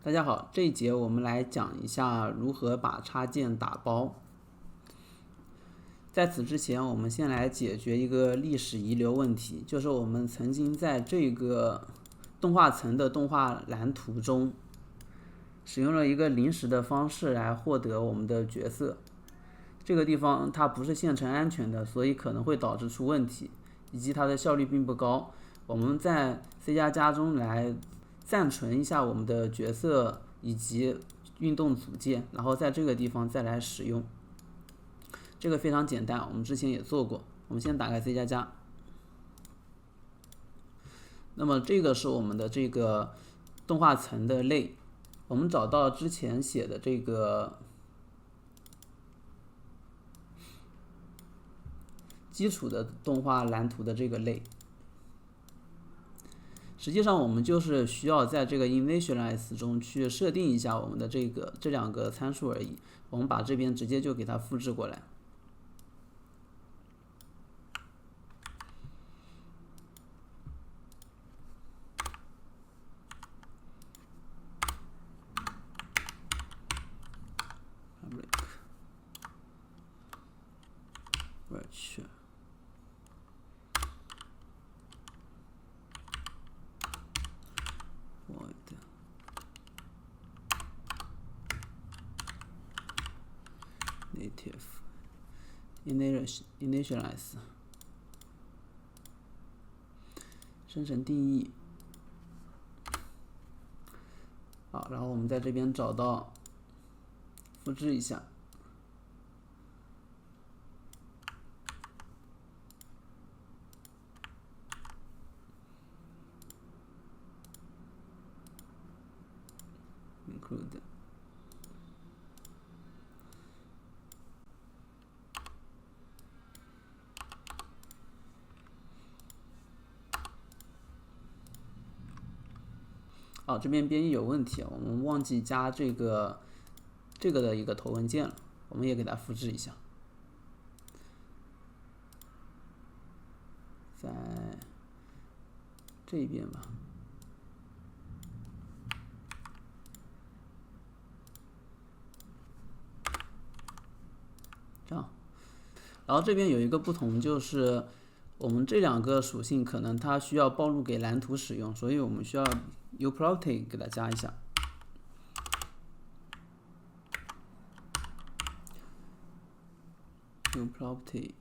大家好，这一节我们来讲一下如何把插件打包。在此之前，我们先来解决一个历史遗留问题，就是我们曾经在这个动画层的动画蓝图中，使用了一个临时的方式来获得我们的角色。这个地方它不是线程安全的，所以可能会导致出问题，以及它的效率并不高。我们在 C++ 中来暂存一下我们的角色以及运动组件，然后在这个地方再来使用。这个非常简单，我们之前也做过。我们先打开 C++， 那么这个是我们的这个动画层的类，我们找到之前写的这个基础的动画蓝图的这个类。实际上我们就是需要在这个 initialize 中去设定一下我们的这两个参数而已。我们把这边直接就给它复制过来。virtual void native initialize 生成定义。好，然后我们在这边找到，复制一下。include 这边编译有问题，我们忘记加这个的一个头文件了，我们也给它复制一下，在这边吧。这样，然后这边有一个不同，就是我们这两个属性可能它需要暴露给蓝图使用，所以我们需要 uProperty 给它加一下。uProperty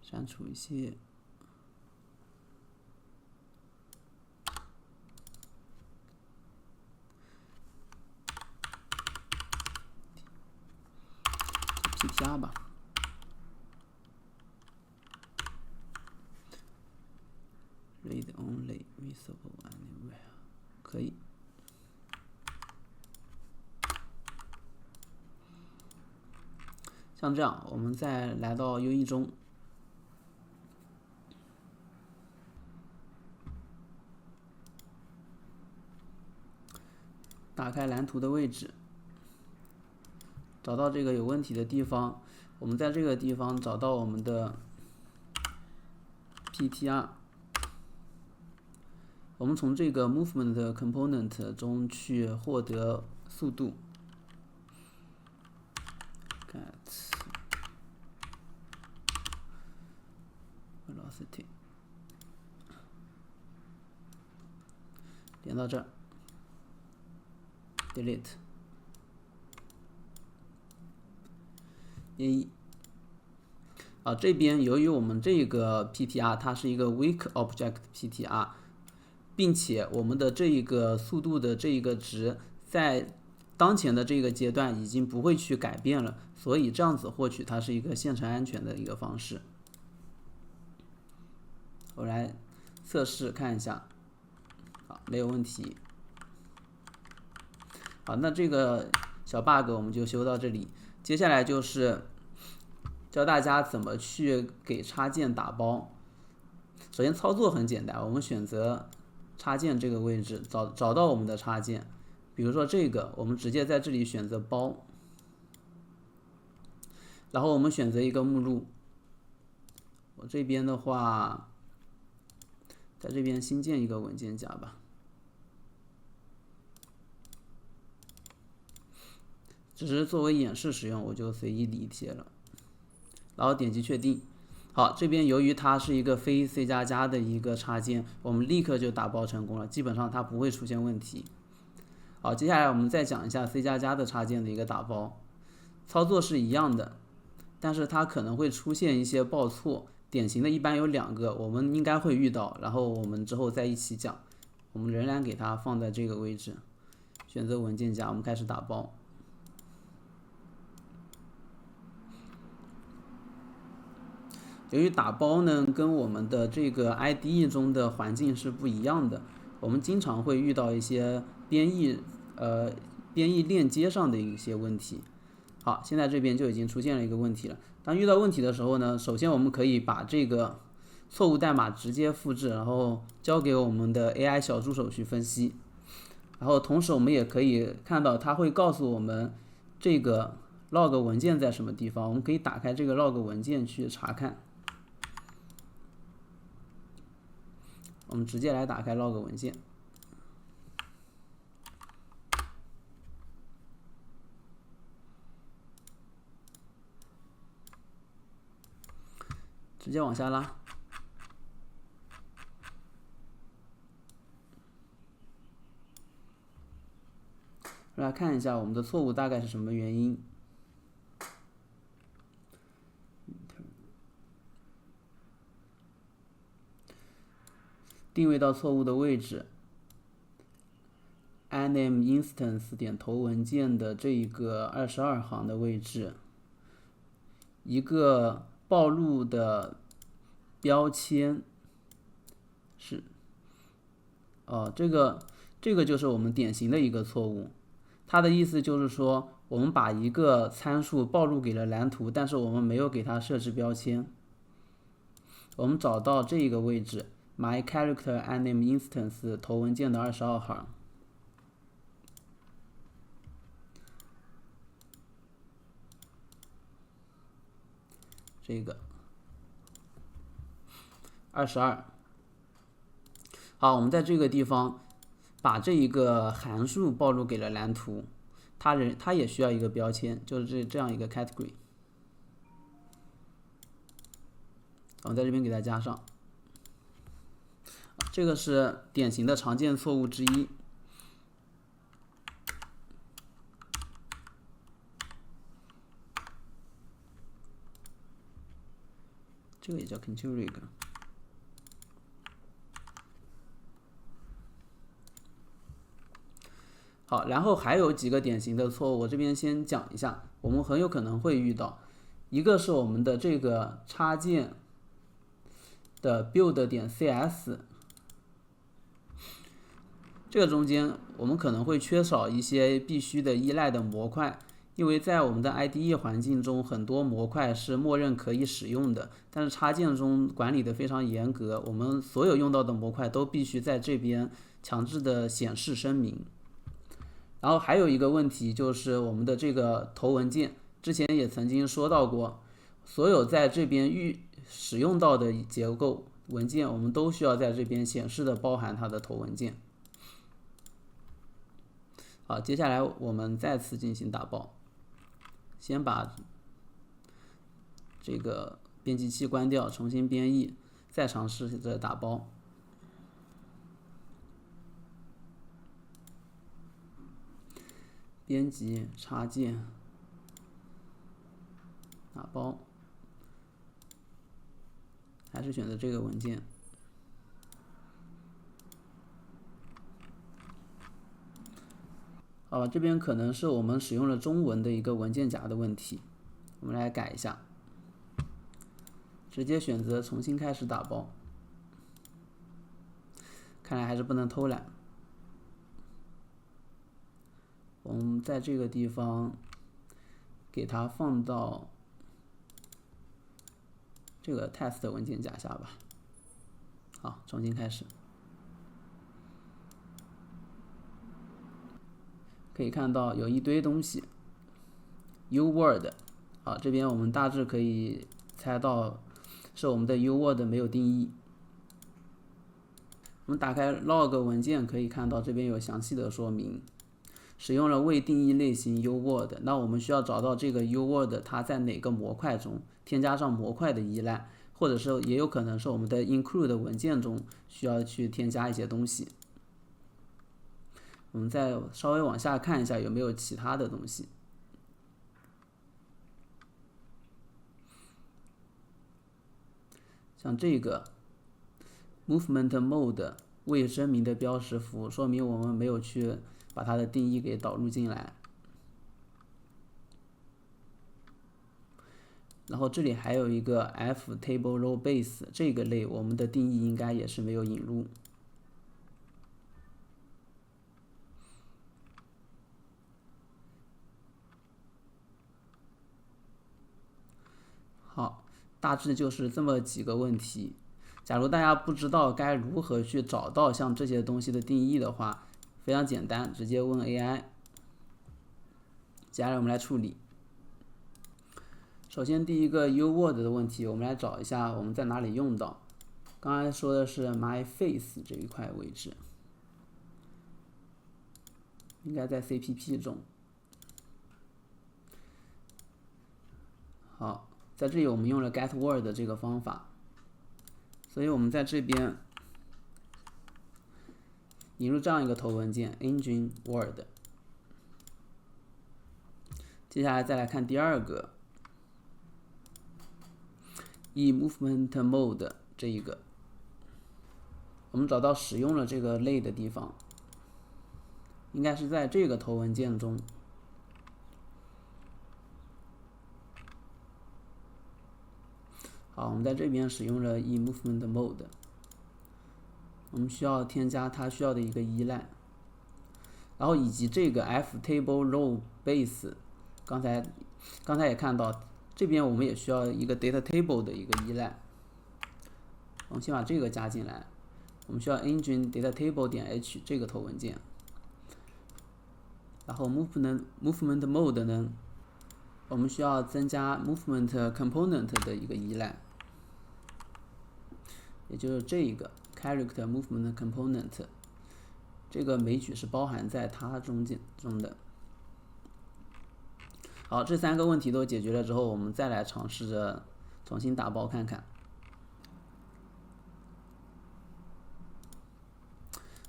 删除一些。PTR 吧。read only visible anywhere 可以。像这样，我们再来到 UE 中，打开蓝图的位置，找到这个有问题的地方，我们在这个地方找到我们的 PTR。我们从这个 movement component 中去获得速度 get velocity 连到这儿 delete 编译。这边由于我们这个 PTR 它是一个 weak object PTR，并且我们的这一个速度的这一个值在当前的这个阶段已经不会去改变了，所以这样子获取它是一个线程安全的一个方式。我来测试看一下，好，没有问题。好，那这个小 bug 我们就修到这里。接下来就是教大家怎么去给插件打包。首先操作很简单，我们选择插件这个位置，找到我们的插件，比如说这个，我们直接在这里选择包，然后我们选择一个目录。我这边的话，在这边新建一个文件夹吧，只是作为演示使用，我就随意理解了，然后点击确定。好，这边由于它是一个非 C++ 的一个插件，我们立刻就打包成功了，基本上它不会出现问题。好，接下来我们再讲一下 C++ 的插件的一个打包，操作是一样的，但是它可能会出现一些报错，典型的一般有2个，我们应该会遇到，然后我们之后再一起讲。我们仍然给它放在这个位置，选择文件夹，我们开始打包。由于打包呢跟我们的这个 IDE 中的环境是不一样的，我们经常会遇到一些编译链接上的一些问题。好，现在这边就已经出现了一个问题了。当遇到问题的时候呢，首先我们可以把这个错误代码直接复制，然后交给我们的 AI 小助手去分析。然后同时我们也可以看到，它会告诉我们这个 log 文件在什么地方，我们可以打开这个 log 文件去查看。我们直接来打开 log 文件，直接往下拉。来看一下我们的错误大概是什么原因。定位到错误的位置 ，aname instance 点头文件的这一个22行的位置，一个暴露的标签是，这个就是我们典型的一个错误。它的意思就是说，我们把一个参数暴露给了蓝图，但是我们没有给它设置标签。我们找到这一个位置。My character aname instance 头文件的22行，这个22。好，我们在这个地方把这一个函数暴露给了蓝图，它也需要一个标签，就是这样一个 category。我们在这边给它加上。这个是典型的常见错误之一。这个也叫 config。好，然后还有几个典型的错误，我这边先讲一下，我们很有可能会遇到。一个是我们的这个插件的 build 点 cs。这个中间我们可能会缺少一些必须的依赖的模块，因为在我们的 IDE 环境中，很多模块是默认可以使用的，但是插件中管理的非常严格，我们所有用到的模块都必须在这边强制的显示声明。然后还有一个问题就是我们的这个头文件，之前也曾经说到过，所有在这边使用到的结构文件，我们都需要在这边显示的包含它的头文件。好，接下来我们再次进行打包，先把这个编辑器关掉，重新编译，再尝试着打包。编辑插件打包，还是选择这个文件。这边可能是我们使用了中文的一个文件夹的问题，我们来改一下，直接选择重新开始打包。看来还是不能偷懒，我们在这个地方给它放到这个 test 文件夹下吧。好，重新开始。可以看到有一堆东西 ，uword， 好，这边我们大致可以猜到是我们的 uword 没有定义。我们打开 log 文件可以看到这边有详细的说明，使用了未定义类型 uword， 那我们需要找到这个 uword 它在哪个模块中，添加上模块的依赖，或者是也有可能是我们的 include 文件中需要去添加一些东西。我们再稍微往下看一下有没有其他的东西，像这个 movement mode 未声明的标识符，说明我们没有去把它的定义给导入进来。然后这里还有一个 f table row base 这个类，我们的定义应该也是没有引入。好，大致就是这么几个问题。假如大家不知道该如何去找到像这些东西的定义的话，非常简单，直接问 AI。接下来我们来处理。首先第一个 uword 的问题，我们来找一下我们在哪里用到。刚才说的是 myFace 这一块位置，应该在 CPP 中。好。在这里我们用了 getWord 这个方法，所以我们在这边引入这样一个头文件 engine word。接下来再来看第二个 eMovement Mode 这一个，我们找到使用了这个类的地方，应该是在这个头文件中。好，我们在这边使用了 eMovement Mode， 我们需要添加它需要的一个依赖，然后以及这个 f table row base， 刚才也看到，这边我们也需要一个 data table 的一个依赖，我们先把这个加进来，我们需要 engine data table 点 h 这个头文件，然后 movement mode 呢，我们需要增加 movement component 的一个依赖。也就是这个 character movement component， 这个枚举是包含在它中的。好，这三个问题都解决了之后，我们再来尝试着重新打包看看。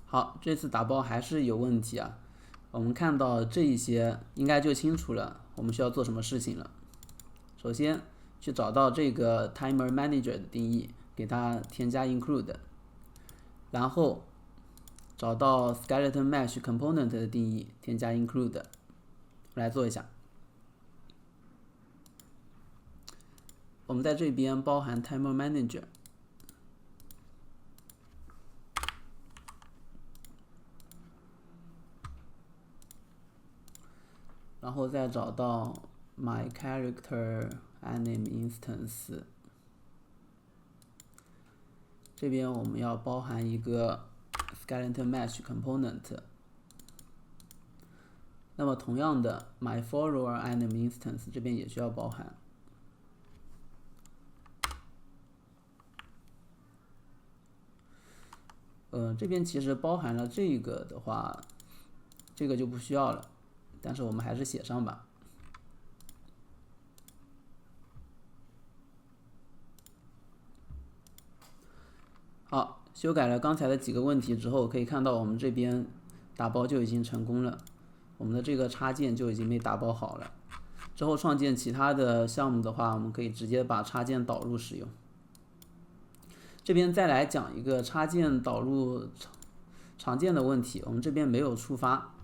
好，这次打包还是有问题啊。我们看到这一些应该就清楚了，我们需要做什么事情了。首先去找到这个 timer manager 的定义，给它添加 include， 然后找到 skeleton mesh component 的定义，添加 include。 来做一下，我们在这边包含 timer manager， 然后再找到 my character anim instance， 这边我们要包含一个 skeleton mesh component。那么同样的 my follower anim instance 这边也需要包含。这边其实包含了这个的话，这个就不需要了，但是我们还是写上吧。好，修改了刚才的几个问题之后，可以看到我们这边打包就已经成功了，我们的这个插件就已经被打包好了。之后创建其他的项目的话，我们可以直接把插件导入使用。这边再来讲一个插件导入常见的问题，我们这边没有触发，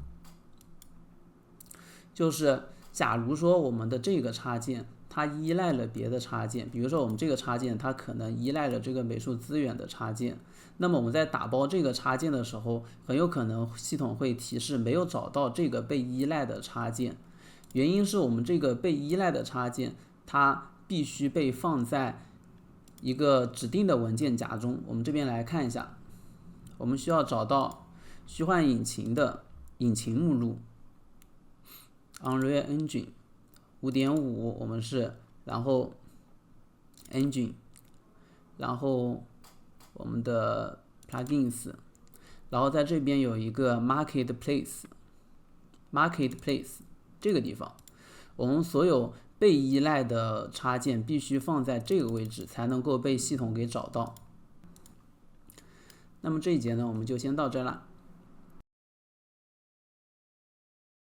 就是假如说我们的这个插件它依赖了别的插件，比如说我们这个插件它可能依赖了这个美术资源的插件，那么我们在打包这个插件的时候，很有可能系统会提示没有找到这个被依赖的插件，原因是我们这个被依赖的插件它必须被放在一个指定的文件夹中。我们这边来看一下，我们需要找到虚幻引擎的引擎目录 Unreal Engine 5.5 我们是，然后 Engine， 然后我们的 Plugins 然后在这边有一个 marketplace 这个地方，我们所有被依赖的插件必须放在这个位置才能够被系统给找到。那么这一节呢，我们就先到这了。